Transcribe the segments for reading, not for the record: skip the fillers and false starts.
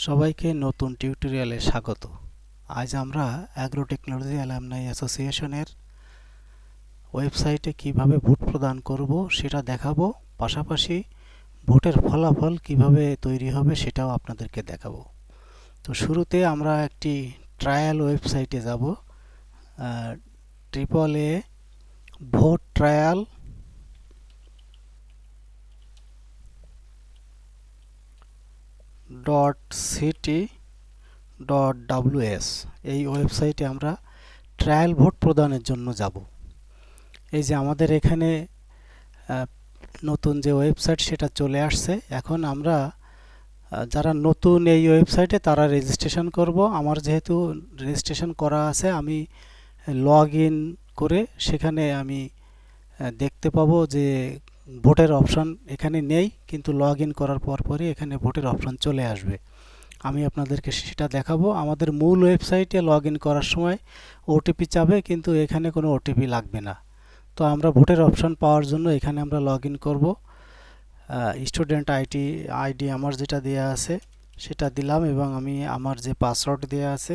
সবাইকে নতুন টিউটোরিয়ালে স্বাগত। আজ আমরা অ্যাগ্রো টেকনোলজি অ্যালামনাই অ্যাসোসিয়েশনের ওয়েবসাইটে কিভাবে ভোট প্রদান করব সেটা দেখাবো, পাশাপাশি ভোটের ফলাফল কিভাবে তৈরি হবে সেটাও আপনাদেরকে দেখাবো। তো শুরুতে আমরা একটি ট্রায়াল ওয়েবসাইটে যাব, AAA ভোট ট্রায়াল .ct.ws। এই ওয়েবসাইটে আমরা ট্রায়াল ভোট প্রদানের জন্য যাব। এই যে আমাদের এখানে নতুন যে ওয়েবসাইট সেটা চলে আসছে। এখন আমরা যারা নতুন এই ওয়েবসাইটে তারা রেজিস্ট্রেশন করব। আমার যেহেতু রেজিস্ট্রেশন করা আছে, আমি লগ ইন করে সেখানে আমি দেখতে পাবো যে ভোটের অপশন এখানে নেই, কিন্তু লগ ইন করার পরই এখানে ভোটের অপশন চলে আসবে। আমি আপনাদেরকে সেটা দেখাবো। আমাদের মূল ওয়েবসাইটে লগ ইন করার সময় ওটিপি চাবে, কিন্তু এখানে কোনো ওটিপি লাগবে না। তো আমরা ভোটের অপশন পাওয়ার জন্য এখানে আমরা লগ ইন করবো। স্টুডেন্ট আইডি আমার যেটা দেয়া আছে সেটা দিলাম, এবং আমি আমার যে পাসওয়ার্ড দেয়া আছে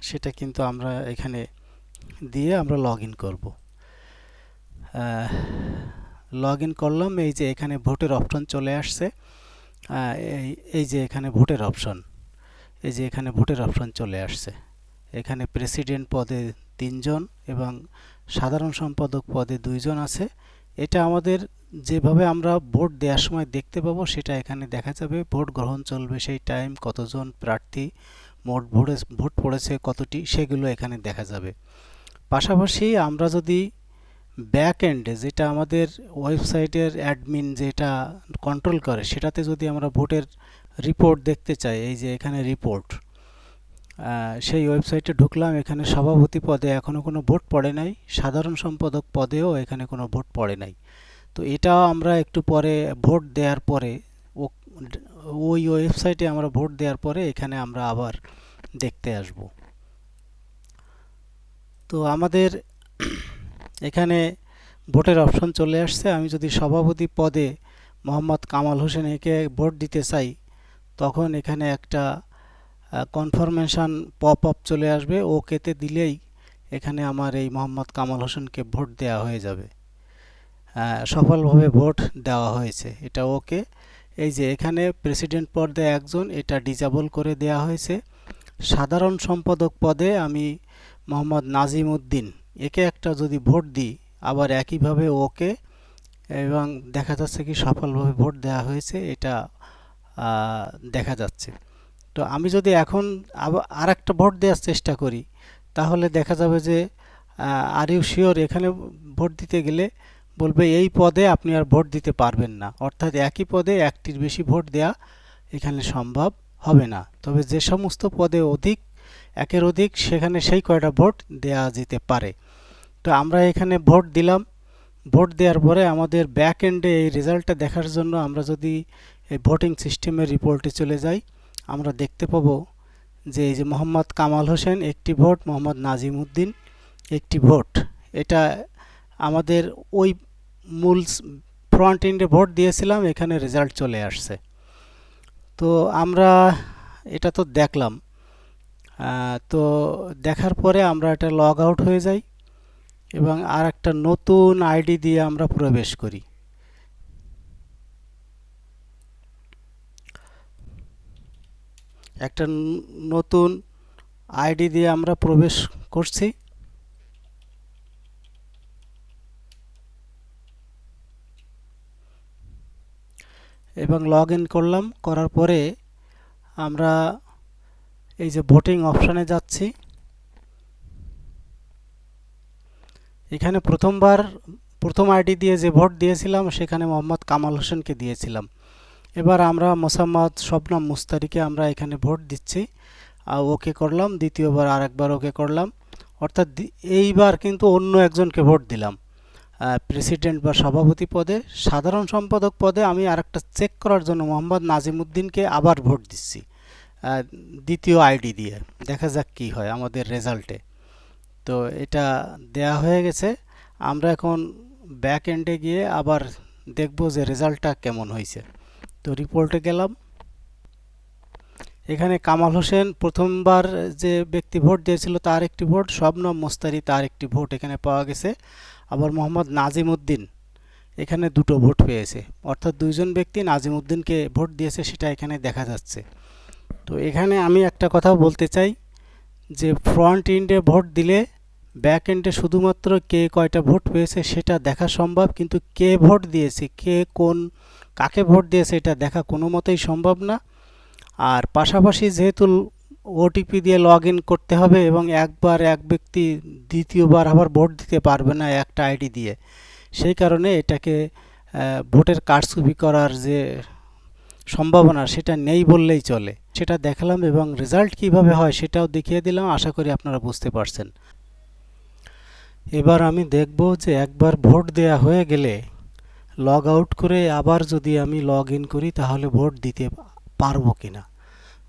সেটা কিন্তু আমরা এখানে দিয়ে আমরা লগ ইন করবো। লগ ইন করলাম। এই যে এখানে ভোটের অপশন চলে আসছে। এই যে এখানে ভোটের অপশন, এই যে এখানে ভোটের অপশন চলে আসছে। এখানে প্রেসিডেন্ট পদে 3 জন এবং সাধারণ সম্পাদক পদে 2 জন আছে। এটা আমাদের যেভাবে আমরা ভোট দেওয়ার সময় দেখতে পাবো সেটা এখানে দেখা যাবে। ভোট গ্রহণ চলবে সেই টাইম, কতজন প্রার্থী, মোট ভোট পড়েছে কতটি, সেগুলো এখানে দেখা যাবে। পাশাপাশি আমরা যদি ব্যাক এন্ডে, যেটা আমাদের ওয়েবসাইটের অ্যাডমিন যেটা কন্ট্রোল করে, সেটাতে যদি আমরা ভোটের রিপোর্ট দেখতে চাই, এই যে এখানে রিপোর্ট, সেই ওয়েবসাইটে ঢুকলাম। এখানে সভাপতি পদে এখনও কোনো ভোট পড়ে নাই, সাধারণ সম্পাদক পদেও এখানে কোনো ভোট পড়ে নাই। তো এটা আমরা একটু পরে ভোট দেওয়ার পরে ওই ওয়েবসাইটে আমরা ভোট দেওয়ার পরে এখানে আমরা আবার দেখতে আসব। তো আমাদের এখানে ভোটের অপশন চলে আসছে। আমি যদি সভাপতি পদে মোহাম্মদ কামাল হোসেনকে ভোট দিতে চাই, তখন এখানে একটা কনফার্মেশন পপ আপ চলে আসবে। ওকেতে দিলেই এখানে আমার এই মোহাম্মদ কামাল হোসেনকে ভোট দেওয়া হয়ে যাবে। সফলভাবে ভোট দেওয়া হয়েছে, এটা ওকে। এই যে এখানে প্রেসিডেন্ট পদে 1 জন, এটা ডিসেবল করে দেওয়া হয়েছে। সাধারণ সম্পাদক পদে আমি মোহাম্মদ নাজিম উদ্দিন, একে একটা যদি ভোট দিই, আবার একইভাবে ওকে, এবং দেখা যাচ্ছে কি সফলভাবে ভোট দেওয়া হয়েছে, এটা দেখা যাচ্ছে। তো আমি যদি এখন আবার আরেকটা ভোট দেওয়ার চেষ্টা করি, তাহলে দেখা যাবে যে আর ইউ শিওর, এখানে ভোট দিতে গেলে বলবে এই পদে আপনি আর ভোট দিতে পারবেন না, অর্থাৎ একই পদে একটির বেশি ভোট দেওয়া এখানে সম্ভব হবে না। তবে যে সমস্ত পদে একের অধিক, সেখানে সেই কয়টা ভোট দেওয়া যেতে পারে। তো আমরা এখানে ভোট দিলাম। ভোট দেওয়ার পরে আমাদের ব্যাক এন্ডে এই রেজাল্টটা দেখার জন্য আমরা যদি এই ভোটিং সিস্টেমের রিপোর্টে চলে যাই, আমরা দেখতে পাবো যে এই যে মোহাম্মদ কামাল হোসেন 1টি ভোট, মোহাম্মদ নাজিম উদ্দিন 1টি ভোট। এটা আমাদের ওই মূল ফ্রন্ট এন্ডে ভোট দিয়েছিলাম, এখানে রেজাল্ট চলে আসছে। তো আমরা এটা তো দেখলাম। তো দেখার পরে আমরা এটা লগ আউট হয়ে যাই এবং আর একটা নতুন আইডি দিয়ে আমরা প্রবেশ করি। একটা নতুন আইডি দিয়ে আমরা প্রবেশ করছি। এবং লগ ইন করলাম। করার পরে আমরা এই যে ভোটিং অপশানে যাচ্ছি। এখানে প্রথম আইডি দিয়ে যে ভোট দিয়েছিলাম সেখানে মোহাম্মদ কামাল হোসেনকে দিয়েছিলাম। এবার আমরা মোসাম্মদ শবনম মুস্তারিকে আমরা এখানে ভোট দিচ্ছি। ওকে করলাম, দ্বিতীয়বার আরেকবার ওকে করলাম, অর্থাৎ এইবার কিন্তু অন্য একজনকে ভোট দিলাম প্রেসিডেন্ট বা সভাপতি পদে। সাধারণ সম্পাদক পদে আমি আরেকটা চেক করার জন্য মোহাম্মদ নাজিম উদ্দিনকে আবার ভোট দিচ্ছি দ্বিতীয় আইডি দিয়ে। দেখা যাক কি হয় আমাদের রেজাল্টে। তো এটা দেয়া হয়ে গেছে। আমরা এখন ব্যাক এন্ডে গিয়ে আবার দেখব যে রেজাল্টটা কেমন হয়েছে। তো রিপোর্টে গেলাম। এখানে কামাল হোসেন প্রথমবার যে ব্যক্তি ভোট দিয়েছিল তার একটি ভোট, শবনম মোস্তারি তার একটি ভোট এখানে পাওয়া গেছে। আবার মোহাম্মদ নাজিম উদ্দিন এখানে দুটো ভোট পেয়েছে, অর্থাৎ দুইজন ব্যক্তি নাজিম উদ্দিনকে ভোট দিয়েছে, সেটা এখানে দেখা যাচ্ছে। তো এখানে আমি একটা কথা বলতে চাই যে ফ্রন্ট এন্ডে ভোট দিলে ব্যাক এন্ডে শুধুমাত্র কে কয়টা ভোট পেয়েছে সেটা দেখা সম্ভব, কিন্তু কে ভোট দিয়েছে, কে কোন কাকে ভোট দিয়েছে এটা দেখা কোনো মতেই সম্ভব না। আর পাশাপাশি যেহেতু ওটিপি দিয়ে লগ ইন করতে হবে এবং একবার এক ব্যক্তি দ্বিতীয়বার আবার ভোট দিতে পারবে না একটা আইডি দিয়ে, সেই কারণে এটাকে ভোটের কারচুপি করার যে সম্ভাবনা সেটা নেই বললেই চলে। সেটা দেখালাম এবং রেজাল্ট কিভাবে হয় সেটাও দেখিয়ে দিলাম, আশা করি আপনারা বুঝতে পারছেন। এবার আমি দেখব যে একবার ভোট দেয়া হয়ে গেলে লগ আউট করে আবার যদি আমি লগ ইন করি তাহলে ভোট দিতে পারবো কিনা।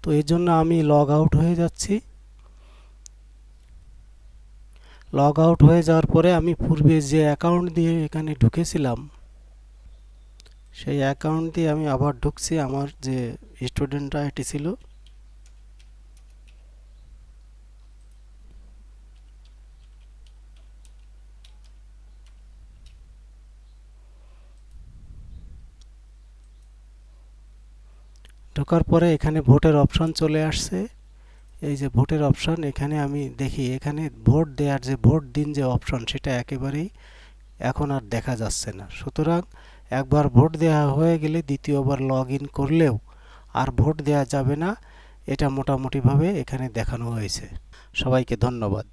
তো এই জন্য আমি লগ আউট হয়ে যাচ্ছি। লগ আউট হয়ে যাওয়ার পরে আমি পূর্বে যে অ্যাকাউন্ট দিয়ে এখানে ঢুকেছিলাম সেই অ্যাকাউন্ট দিয়ে আমি আবার ঢুকছি, আমার যে স্টুডেন্ট আইডি ছিল। ঢোকার পরে এখানে ভোটের অপশন চলে আসছে। এই যে ভোটের অপশন, এখানে আমি দেখি এখানে ভোট দেওয়ার যে ভোট দিন যে অপশন সেটা একেবারেই এখন আর দেখা যাচ্ছে না। সুতরাং একবার ভোট দেওয়া হয়ে গেলে দ্বিতীয়বার লগ ইন করলেও আর ভোট দেওয়া যাবে না, এটা মোটামুটিভাবে এখানে দেখানো হয়েছে। সবাইকে ধন্যবাদ।